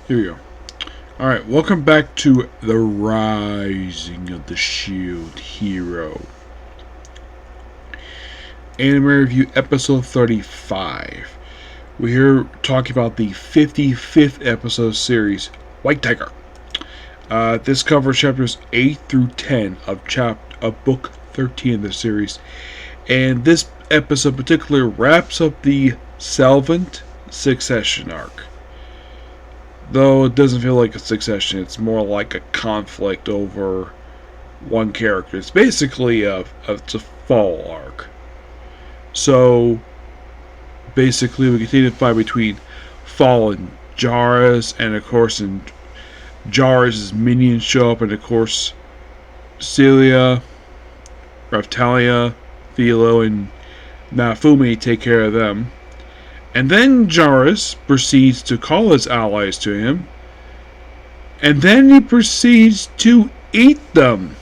Here we go. Alright, welcome back to The Rising of the Shield Hero. Anime Review Episode 35. We're here talking about the 55th episode series, White Tiger. This covers chapters 8 through 10 of book 13 of the series. And this episode in particular wraps up the Salvant Succession arc. Though it doesn't feel like a succession, it's more like a conflict over one character. It's basically it's a fall arc. So basically, we continue to fight between Fall and Jairus, and of course, Jairus' minions show up, and of course, Celia, Raftalia, Philo, and Naofumi take care of them. And then Jairus proceeds to call his allies to him. And then he proceeds to eat them.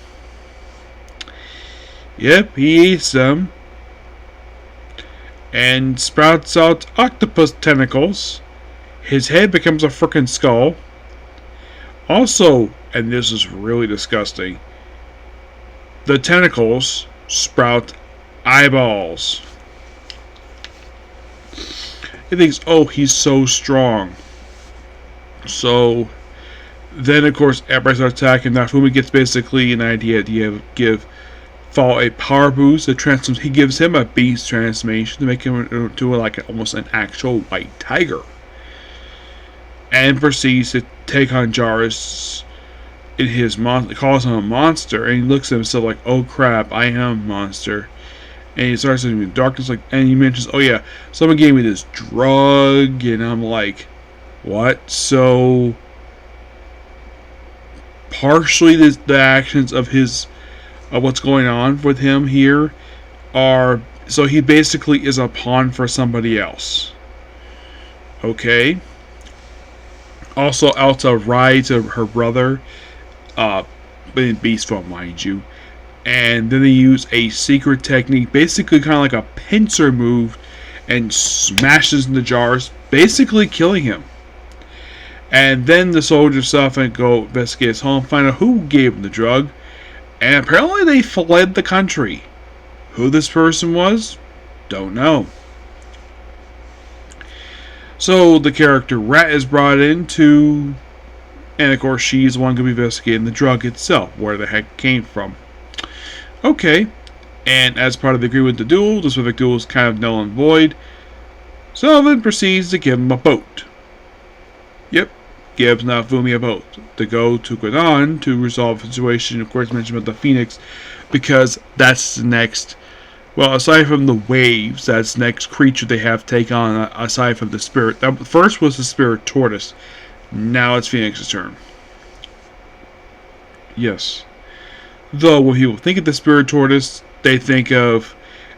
Yep, he eats them. And sprouts out octopus tentacles. His head becomes a frickin' skull. Also, and this is really disgusting, the tentacles sprout eyeballs. He thinks, oh, he's so strong. So then, of course, everybody starts attacking. Naofumi gets basically an idea to give Fall a power boost. He gives him a beast transformation to make him into like almost an actual white tiger. And proceeds to take on Jairus in his monster. Calls him a monster, and he looks at himself like, oh crap, I am a monster. And he starts in the darkness, and he mentions, oh yeah, someone gave me this drug, and I'm like, what? So partially the actions of what's going on with him here are, so he basically is a pawn for somebody else. Okay. Also, Alta rides her brother, in beast form, mind you. And then they use a secret technique, basically kind of like a pincer move, and smashes into Jairus, basically killing him. And then the soldiers stuff and go investigate his home, find out who gave him the drug, and apparently they fled the country. Who this person was, don't know. So the character Rat is brought in to, and of course she's the one going to be investigating the drug itself, where the heck it came from. Okay, and as part of the agreement to duel, the specific duel is kind of null and void. Sullivan proceeds to give him a boat. Yep, gives Naofumi a boat to go to Gwadon to resolve the situation. Of course, mentioned about the Phoenix, because that's the next. Well, aside from the waves, that's the next creature they have to take on, aside from the spirit. That first was the spirit tortoise. Now it's Phoenix's turn. Yes. Though when people think of the spirit tortoise, they think of,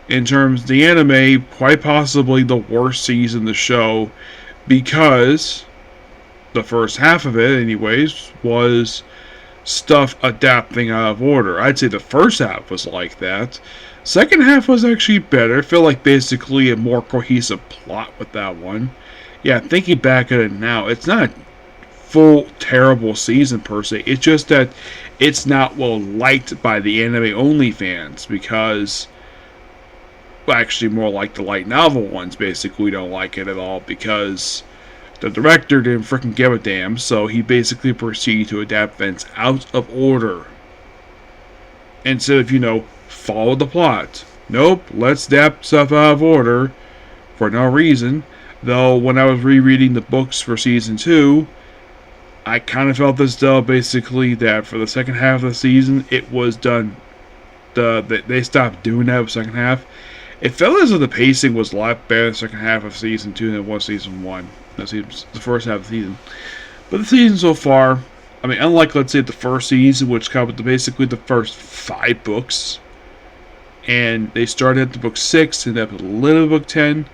in terms of the anime, quite possibly the worst season of the show, because the first half of it, anyways, was stuff adapting out of order. I'd say the first half was like that. Second half was actually better. I feel like basically a more cohesive plot with that one. Yeah, thinking back at it now, it's not a full terrible season per se. It's just that it's not well liked by the anime only fans, because, well, actually more like the light novel ones basically don't like it at all, because the director didn't freaking give a damn, so he basically proceeded to adapt events out of order. Instead of, follow the plot. Nope, let's adapt stuff out of order for no reason. Though when I was rereading the books for season 2, I kind of felt as though basically that for the second half of the season, it was done. They stopped doing that for the second half. It felt as though the pacing was a lot better in the second half of season 2 than it was season 1. That's the first half of the season. But the season so far, I mean, unlike, let's say, the first season, which covered basically the first 5 books, and they started at the book 6 and up a little book 10,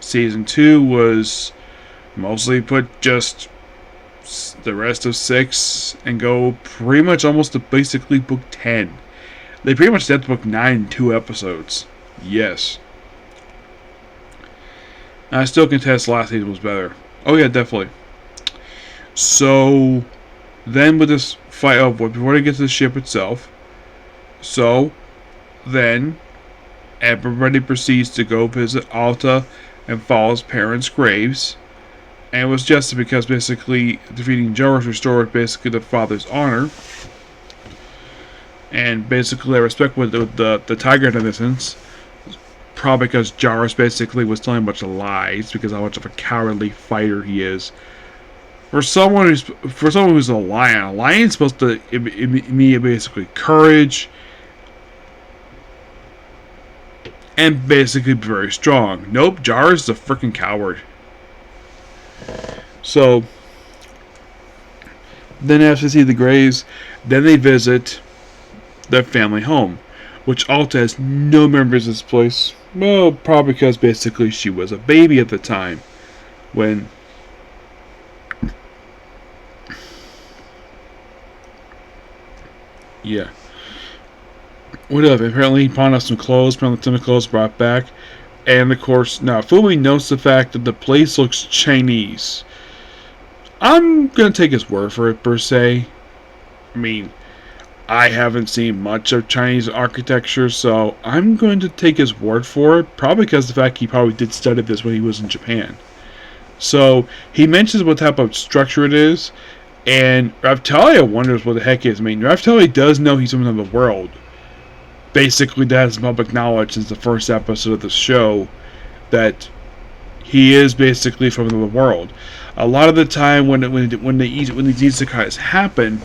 season 2 was mostly put just the rest of 6 and go pretty much almost to basically book 10. They pretty much did book 9 in 2 episodes. Yes. I still contest last season was better. Oh yeah, definitely. So then with this fight before they get to the ship itself, so then everybody proceeds to go visit Alta and Fall's parents' graves. And it was just because basically defeating Jaros restored basically the father's honor. And basically I respect with the Tiger in innocence. Probably because Jaros basically was telling a bunch of lies because how much of a cowardly fighter he is. For someone who's a lion's supposed to mean basically courage and basically be very strong. Nope, Jaros is a freaking coward. So then after they see the graves, then they visit their family home, which Alta has no memories of this place. Well, probably because basically she was a baby at the time when yeah. Whatever. Apparently he pawned off some clothes, apparently some of the clothes brought back. And of course, now Fumi notes the fact that the place looks Chinese. I'm gonna take his word for it per se. I mean, I haven't seen much of Chinese architecture, so I'm going to take his word for it, probably because of the fact he probably did study this when he was in Japan. So he mentions what type of structure it is, and Raftalia wonders what the heck it is. I mean, Raftalia does know he's from the world. Basically, that is public knowledge since the first episode of the show that he is basically from the world. A lot of the time when these isekais happen,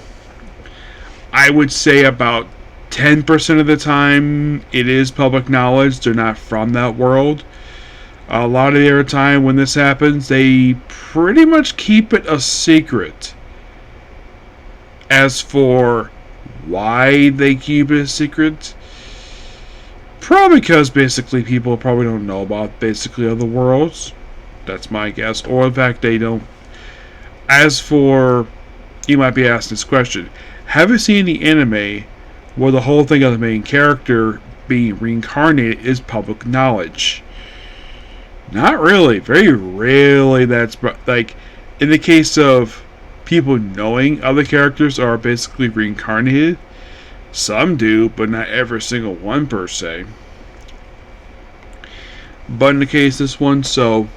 I would say about 10% of the time it is public knowledge. They're not from that world. A lot of the other time when this happens, they pretty much keep it a secret. As for why they keep it a secret, probably because basically people probably don't know about basically other worlds. That's my guess. Or in fact they don't. As for, you might be asking this question, have you seen the anime where the whole thing of the main character being reincarnated is public knowledge? Not really. Very rarely that's like in the case of people knowing other characters are basically reincarnated. Some do, but not every single one per se. But in the case of this one, so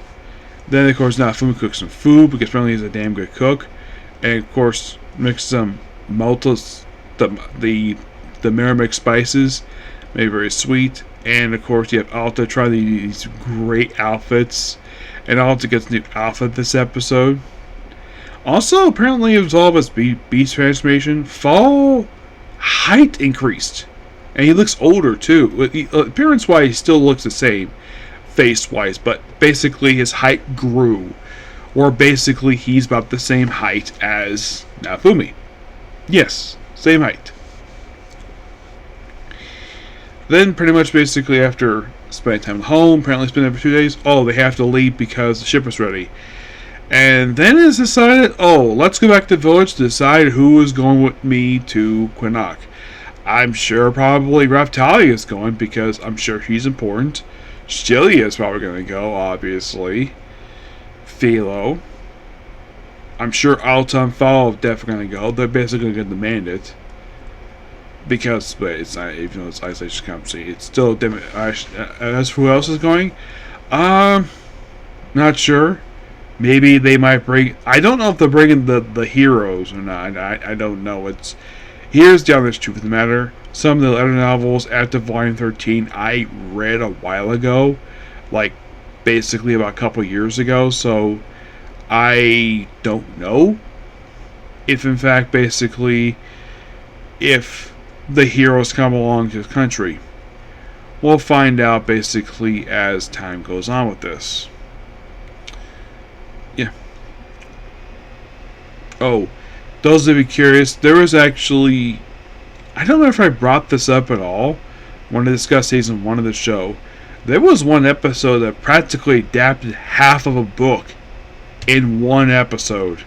then of course now Fumi cooks some food because apparently he's a damn good cook, and of course mix some maltos, the Meramec spices, made very sweet, and of course you have Alta try these great outfits, and Alta gets a new outfit this episode. Also, apparently, it was all of his beast transformation. Fall height increased, and he looks older too. Appearance-wise, he still looks the same, face-wise, but basically his height grew, or basically he's about the same height as Naofumi. Yes, same height. Then, pretty much, basically after spending time at home, apparently spending for 2 days. Oh, they have to leave because the ship is ready. And then it's decided, let's go back to the village to decide who is going with me to Quinnock. I'm sure probably Raftalia is going because I'm sure she's important. Shelia is probably going to go, obviously. Philo. I'm sure Alta and Fall are definitely going to go. They're basically going to demand it. Because, but it's not, even though it's isolation company, it's still, as who else is going? Not sure. Maybe they might bring... I don't know if they're bringing the heroes or not. I don't know. Here's the honest truth of the matter. Some of the other novels after Volume 13 I read a while ago. Like, basically about a couple years ago. So, I don't know if in fact, basically, if the heroes come along to the country. We'll find out basically as time goes on with this. Yeah. Oh, those of you curious, there was actually, I don't know if I brought this up at all when I discussed season 1 of the show. There was one episode that practically adapted half of a book in one episode.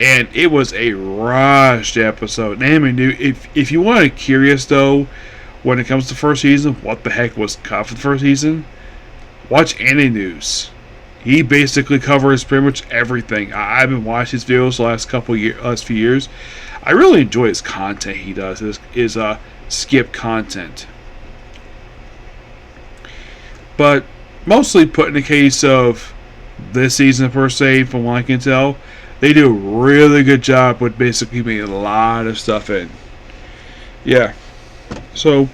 And it was a rushed episode. Anime News, if you want to curious though, when it comes to first season, what the heck was cut for the first season? Watch Anime News. he basically covers pretty much everything. I've been watching his videos the last few years. I really enjoy his content he does. His skip content. But mostly put in the case of this season per se, from what I can tell, they do a really good job with basically putting a lot of stuff in. Yeah. So,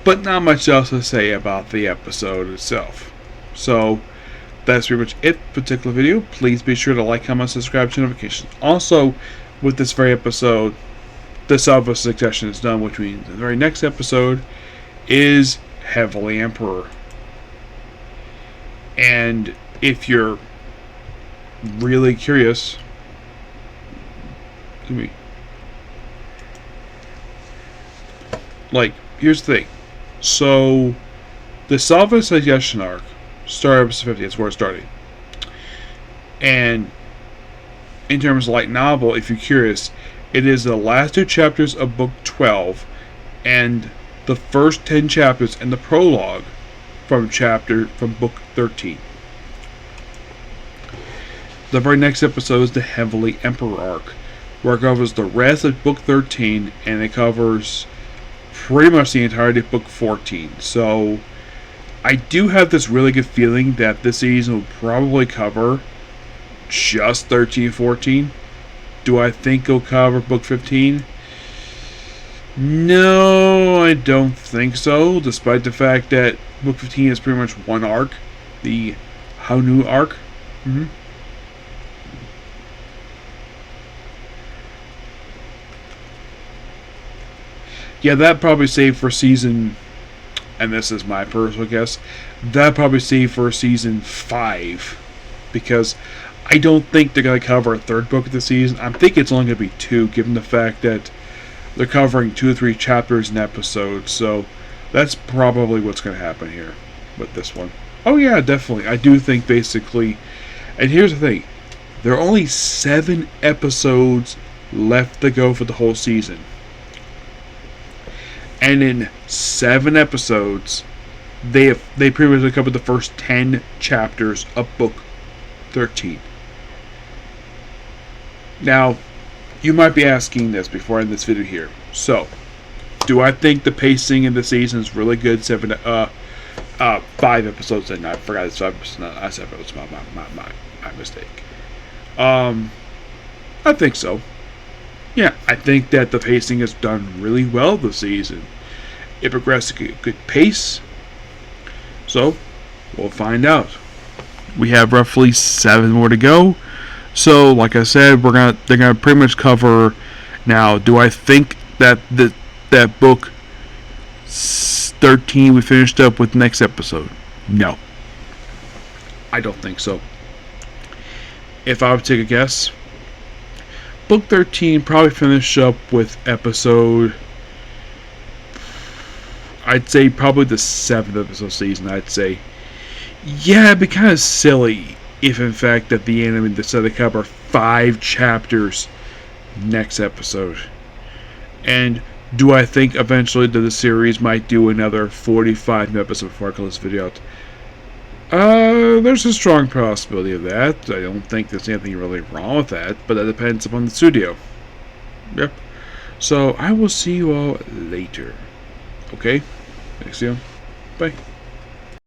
but not much else to say about the episode itself. So, that's pretty much it for this particular video. Please be sure to like, comment, subscribe to notifications. Also, with this very episode, the Salva suggestion is done, which means the very next episode is Heavenly Emperor. And if you're really curious, here's the thing. So, the Salva suggestion arc started episode 50. That's where it started. And in terms of light novel, if you're curious, it is the last 2 chapters of book 12 and the first 10 chapters and the prologue from book 13. The very next episode is the Heavenly Emperor arc, where it covers the rest of book 13 and it covers pretty much the entirety of book 14. So I do have this really good feeling that this season will probably cover just 13 and 14. Do I think it'll cover book 15? No, I don't think so, despite the fact that book 15 is pretty much one arc, the Hanu arc. Yeah, that probably saved for season, and this is my personal guess, that probably saved for season 5, because I don't think they're going to cover a third book of the season. I'm thinking it's only going to be 2, given the fact that they're covering 2 or 3 chapters an episode, so that's probably what's going to happen here with this one. Oh yeah, definitely. I do think basically, and here's the thing, there are only 7 episodes left to go for the whole season. And in 7 episodes, they pretty much covered the first 10 chapters of book 13. Now, you might be asking this before I end this video here. So, do I think the pacing in the season is really good? 5 episodes, and I forgot it's 5 episodes. Not 7 episodes. My mistake. I think so. Yeah, I think that the pacing is done really well this season. It progressed at a good pace. So, we'll find out. We have roughly 7 more to go. So, like I said, they're gonna pretty much cover. Now, do I think that that book 13 we finished up with next episode? No, I don't think so. If I would take a guess, book 13 probably finished up with episode, I'd say probably the 7th episode season. I'd say, yeah, it'd be kind of silly if in fact that the anime decided to cover 5 chapters next episode. And do I think eventually that the series might do another 45 episodes before I close this video out? There's a strong possibility of that. I don't think there's anything really wrong with that, but that depends upon the studio. Yep. So I will see you all later. Okay? Thanks, you. Bye.